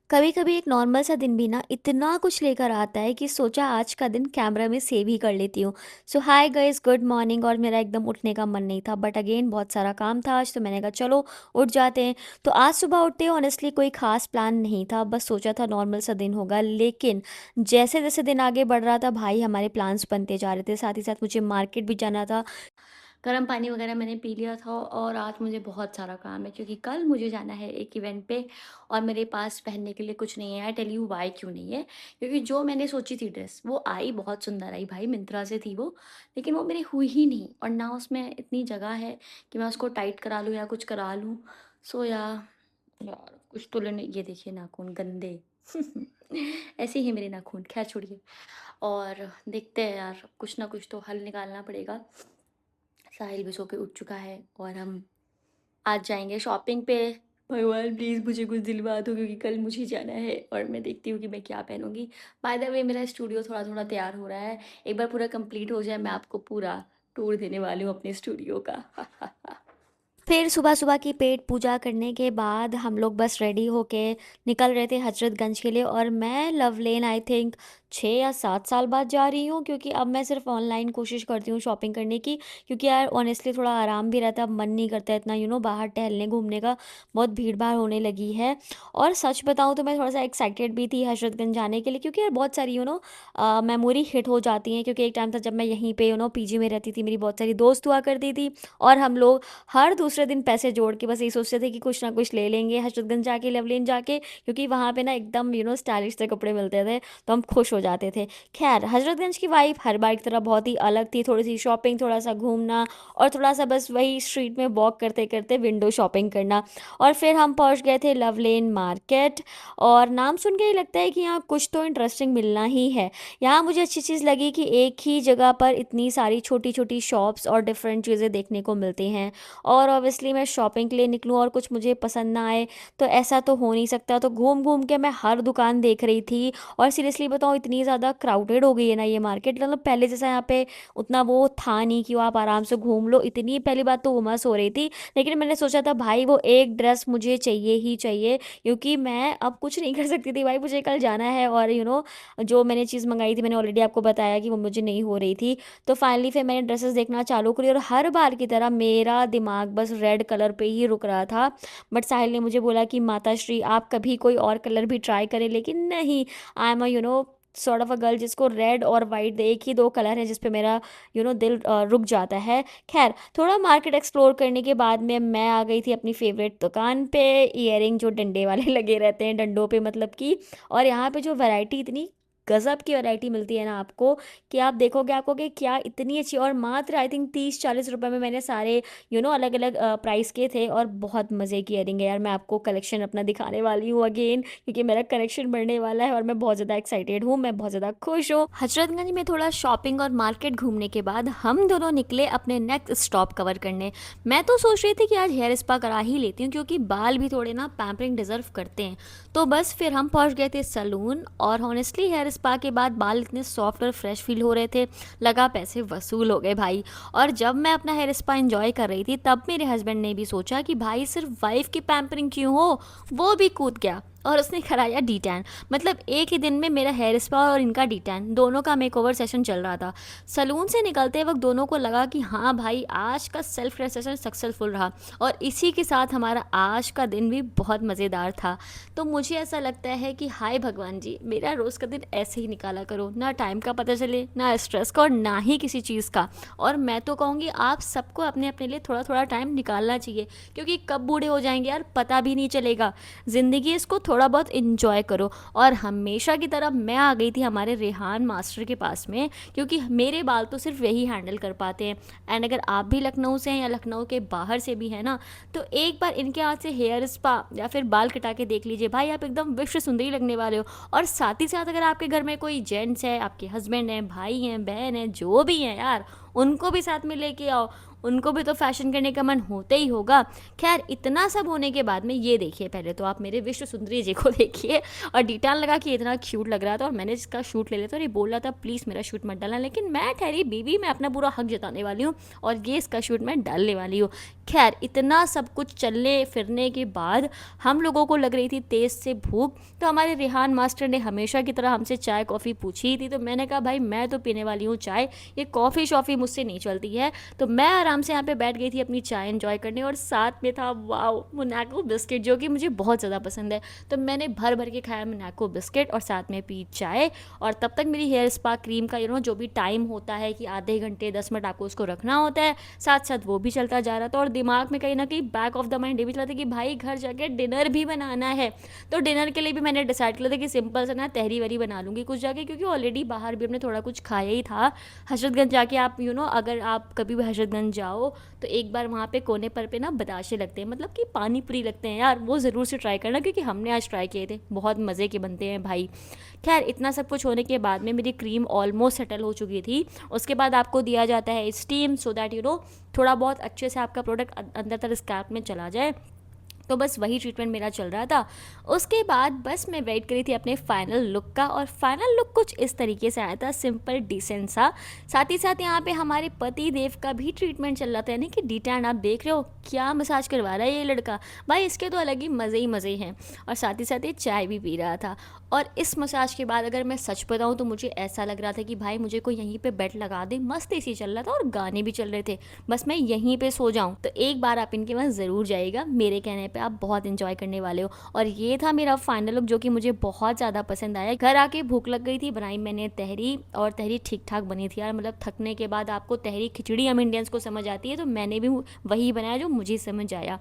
कभी कभी एक नॉर्मल सा दिन भी ना इतना कुछ लेकर आता है कि सोचा आज का दिन कैमरा में सेव ही कर लेती हूँ। सो हाय गाइस, गुड मॉर्निंग। और मेरा एकदम उठने का मन नहीं था, बट अगेन बहुत सारा काम था आज, तो मैंने कहा चलो उठ जाते हैं। तो आज सुबह उठते ऑनेस्टली कोई खास प्लान नहीं था, बस सोचा था नॉर्मल सा दिन होगा। लेकिन जैसे जैसे दिन आगे बढ़ रहा था भाई, हमारे प्लान्स बनते जा रहे थे। साथ ही साथ मुझे मार्केट भी जाना था। गर्म पानी वगैरह मैंने पी लिया था और आज मुझे बहुत सारा काम है क्योंकि कल मुझे जाना है एक इवेंट पे। और मेरे पास पहनने के लिए कुछ नहीं है। आई टेल यू वाई क्यों नहीं है, क्योंकि जो मैंने सोची थी ड्रेस वो आई, बहुत सुंदर आई भाई, मिंत्रा से थी वो। लेकिन वो मेरी हुई ही नहीं, और ना उसमें इतनी जगह है कि मैं उसको टाइट करा लूँ या कुछ करा लूँ। सो यार कुछ तो लेने, ये देखिए नाखून गंदे ऐसे ही है मेरे नाखून, खैर छोड़िए। और देखते हैं यार, कुछ ना कुछ तो हल निकालना पड़ेगा। साहिल भी सो के उठ चुका है और हम आज जाएंगे शॉपिंग पे। भगवान प्लीज़ मुझे कुछ दिलवा दो, क्योंकि कल मुझे जाना है और मैं देखती हूँ कि मैं क्या पहनूंगी। बाय द वे मेरा स्टूडियो थोड़ा थोड़ा तैयार हो रहा है। एक बार पूरा कंप्लीट हो जाए, मैं आपको पूरा टूर देने वाली हूँ अपने स्टूडियो का। फिर सुबह सुबह की पेट पूजा करने के बाद हम लोग बस रेडी होके निकल रहे थे हजरतगंज के लिए। और मैं लवलेन आई थिंक 6 या 7 साल बाद जा रही हूँ, क्योंकि अब मैं सिर्फ ऑनलाइन कोशिश करती हूँ शॉपिंग करने की। क्योंकि यार ऑनेस्टली थोड़ा आराम भी रहता है, अब मन नहीं करता इतना बाहर टहलने घूमने का। बहुत भीड़ भाड़ होने लगी है। और सच बताऊँ तो मैं थोड़ा सा एक्साइटेड भी थी हजरतगंज जाने के लिए, क्योंकि यार बहुत सारी मेमोरी हिट हो जाती हैं। क्योंकि एक टाइम था जब मैं यहीं पे पीजी में रहती थी, मेरी बहुत सारी दोस्त हुआ करती थी। और हम लोग हर दूसरे दिन पैसे जोड़ के बस यही सोचते थे कि कुछ ना कुछ ले लेंगे हजरतगंज जाके, लेवलिन जाके, क्योंकि वहाँ पे ना एकदम स्टाइलिश से कपड़े मिलते थे। तो हम खुश हो जाते थे। खैर, हजरतगंज की वाइब हर बार की तरह बहुत ही अलग थी। थोड़ी सी शॉपिंग, थोड़ा सा घूमना, और थोड़ा सा बस वही स्ट्रीट में वॉक करते करते विंडो शॉपिंग करना। और फिर हम पहुँच गए थे लवलेन मार्केट। और नाम सुन के ही लगता है कि यहाँ कुछ तो इंटरेस्टिंग मिलना ही है। यहाँ मुझे अच्छी चीज़ लगी कि एक ही जगह पर इतनी सारी छोटी छोटी शॉप्स और डिफरेंट चीज़ें देखने को मिलती हैं। और ऑब्वियसली मैं शॉपिंग के लिए निकलूँ और कुछ मुझे पसंद ना आए, तो ऐसा तो हो नहीं सकता। तो घूम घूम के मैं हर दुकान देख रही थी। और सीरियसली बताऊँ, इतनी ज़्यादा क्राउडेड हो गई है ना ये मार्केट, मतलब पहले जैसा यहाँ पे उतना वो था नहीं कि वो आप आराम से घूम लो। इतनी पहली बात तो उमस हो रही थी। लेकिन मैंने सोचा था भाई वो एक ड्रेस मुझे चाहिए ही चाहिए, क्योंकि मैं अब कुछ नहीं कर सकती थी भाई, मुझे कल जाना है। और जो मैंने चीज़ मंगाई थी, मैंने ऑलरेडी आपको बताया कि वो मुझे नहीं हो रही थी। तो फाइनली फिर मैंने ड्रेसेस देखना चालू करी, और हर बार की तरह मेरा दिमाग बस रेड कलर पे ही रुक रहा था। बट साहिल ने मुझे बोला कि माता श्री आप कभी कोई और कलर भी ट्राई करें। लेकिन नहीं, I am sort of a girl जिसको रेड और वाइट एक ही दो कलर है जिसपे मेरा दिल रुक जाता है। खैर, थोड़ा मार्केट एक्सप्लोर करने के बाद में मैं आ गई थी अपनी फेवरेट दुकान पे। ईयरिंग जो डंडे वाले लगे रहते हैं, डंडों पे मतलब कि। और यहाँ पे जो वैरायटी, इतनी गजब की वैरायटी मिलती है ना आपको, कि आप देखोगे आपको कि क्या इतनी अच्छी। और मात्र आई थिंक 30-40 रुपए में मैंने सारे अलग अलग प्राइस के थे। और बहुत मज़े की इयरिंग है यार, मैं आपको कलेक्शन अपना दिखाने वाली हूँ अगेन, क्योंकि मेरा कलेक्शन बढ़ने वाला है और मैं बहुत ज़्यादा एक्साइटेड हूँ, मैं बहुत ज़्यादा खुश हूँ। हजरतगंज में थोड़ा शॉपिंग और मार्केट घूमने के बाद हम दोनों निकले अपने नेक्स्ट स्टॉप कवर करने। मैं तो सोच रही थी कि आज हेयर स्पा करा ही लेती हूँ, क्योंकि बाल भी थोड़े ना पैम्परिंग डिजर्व करते हैं। तो बस फिर हम पहुंच गए थे सलून, और हॉनेस्टली हेयर स्पा के बाद बाल इतने सॉफ्ट और फ्रेश फील हो रहे थे, लगा पैसे वसूल हो गए भाई। और जब मैं अपना हेयर स्पा एंजॉय कर रही थी, तब मेरे हस्बैंड ने भी सोचा कि भाई सिर्फ वाइफ की पैम्परिंग क्यों हो, वो भी कूद गया और उसने कराया डी टैन। मतलब एक ही दिन में मेरा हेयर स्पा और इनका डी टैन दोनों का मेकओवर सेशन चल रहा था। सलून से निकलते वक्त दोनों को लगा कि हाँ भाई, आज का सेल्फ केयर सेशन सक्सेसफुल रहा। और इसी के साथ हमारा आज का दिन भी बहुत मज़ेदार था। तो मुझे ऐसा लगता है कि हाय भगवान जी, मेरा रोज़ का दिन ऐसे ही निकाला करो, ना टाइम का पता चले, ना स्ट्रेस का, और ना ही किसी चीज़ का। और मैं तो कहूँगी आप सबको अपने अपने लिए थोड़ा थोड़ा टाइम निकालना चाहिए, क्योंकि कब बूढ़े हो जाएंगे यार पता भी नहीं चलेगा। ज़िंदगी इसको थोड़ा बहुत इंजॉय करो। और हमेशा की तरह मैं आ गई थी हमारे रेहान मास्टर के पास में, क्योंकि मेरे बाल तो सिर्फ वही हैंडल कर पाते हैं। एंड अगर आप भी लखनऊ से हैं या लखनऊ के बाहर से भी हैं ना, तो एक बार इनके हाथ से हेयर स्पा या फिर बाल कटा के देख लीजिए भाई, आप एकदम विश्व सुंदरी लगने वाले हो। और साथ ही साथ अगर आपके घर में कोई जेंट्स है, आपके हस्बैंड हैं, भाई हैं, बहन हैं, जो भी हैं यार, उनको भी साथ में लेके आओ, उनको भी तो फैशन करने का मन होते ही होगा। खैर, इतना सब होने के बाद में ये देखिए, पहले तो आप मेरे विश्व सुंदरी जी को देखिए। और डिटेल लगा कि इतना क्यूट लग रहा था, और मैंने इसका शूट ले लिया था, और ये बोल रहा था प्लीज़ मेरा शूट मत डालना। लेकिन मैं ठहरी बीवी, मैं अपना पूरा हक जताने वाली हूँ, और ये इसका शूट मैं डालने वाली हूँ। खैर इतना सब कुछ चलने फिरने के बाद हम लोगों को लग रही थी तेज़ से भूख। तो हमारे रेहान मास्टर ने हमेशा की तरह हमसे चाय कॉफ़ी पूछी ही थी। तो मैंने कहा भाई मैं तो पीने वाली हूँ चाय, ये कॉफ़ी शॉफ़ी मुझसे नहीं चलती है। तो मैं आराम से यहाँ पे बैठ गई थी अपनी चाय एंजॉय करने, और साथ में था वाओ मोनाको बिस्किट, जो कि मुझे बहुत ज़्यादा पसंद है। तो मैंने भर भर के खाया मोनाको बिस्किट और साथ में पी चाय। और तब तक मेरी हेयर स्पा क्रीम का जो भी टाइम होता है कि आधे घंटे 10 मिनट आपको उसको रखना होता है, साथ साथ वो भी चलता जा रहा था। और दिमाग में कहीं ना कहीं बैक ऑफ द माइंड ये भी चला था कि भाई घर जाके डिनर भी बनाना है। तो डिनर के लिए भी मैंने डिसाइड किया था कि सिंपल सा ना तहरी वरी बना लूँगी कुछ जाके, क्योंकि ऑलरेडी बाहर भी हमने थोड़ा कुछ खाया ही था। हजरतगंज जाके आप अगर आप कभी भी हजरतगंज जाओ तो एक बार वहाँ पे कोने पर पे ना बताशे लगते हैं, मतलब कि पानी पूरी लगते हैं यार, वो ज़रूर से ट्राई करना, क्योंकि हमने आज ट्राई किए थे, बहुत मज़े के बनते हैं भाई। खैर इतना सब कुछ होने के बाद में मेरी क्रीम ऑलमोस्ट सेटल हो चुकी थी। उसके बाद आपको दिया जाता है स्टीम, सो दैट थोड़ा बहुत अच्छे से आपका प्रोडक्ट अंदर तक स्कैल्प में चला जाए। तो बस वही ट्रीटमेंट मेरा चल रहा था। उसके बाद बस मैं वेट करी थी अपने फाइनल लुक का, और फाइनल लुक कुछ इस तरीके से आया था, सिंपल डिसेंट सा। साथ ही साथ यहाँ पे हमारे पति देव का भी ट्रीटमेंट चल रहा था, यानी कि डिटैन। आप देख रहे हो क्या मसाज करवा रहा है ये लड़का, भाई इसके तो अलग ही मज़े हैं। और साथ ही साथ ये चाय भी पी रहा था। और इस मसाज के बाद अगर मैं सच बताऊँ तो मुझे ऐसा लग रहा था कि भाई मुझे कोई यहीं पे बेड लगा दे, मस्त एसी चल रहा था और गाने भी चल रहे थे, बस मैं यहीं पे सो जाऊँ। तो एक बार आप इनके पास ज़रूर जाइएगा, मेरे कहने पे आप बहुत इंजॉय करने वाले हो। और ये था मेरा फाइनल लुक, जो कि मुझे बहुत ज़्यादा पसंद आया। घर आके भूख लग गई थी, बनाई मैंने तहरी, और तहरी ठीक ठाक बनी थी यार, मतलब थकने के बाद आपको तहरी खिचड़ी हम इंडियंस को समझ आती है, तो मैंने भी वही बनाया जो मुझे समझ आया।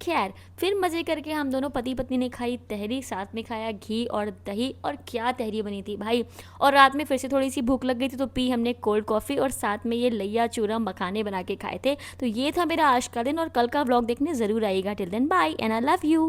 खैर फिर मज़े करके हम दोनों पति पत्नी ने खाई तहरी, साथ में खाया घी और दही, और क्या तहरी बनी थी भाई। और रात में फिर से थोड़ी सी भूख लग गई थी, तो पी हमने कोल्ड कॉफ़ी, और साथ में ये लैया चूरा मखाने बना के खाए थे। तो ये था मेरा आज का दिन, और कल का व्लॉग देखने ज़रूर आइएगा। Till then bye and I love you.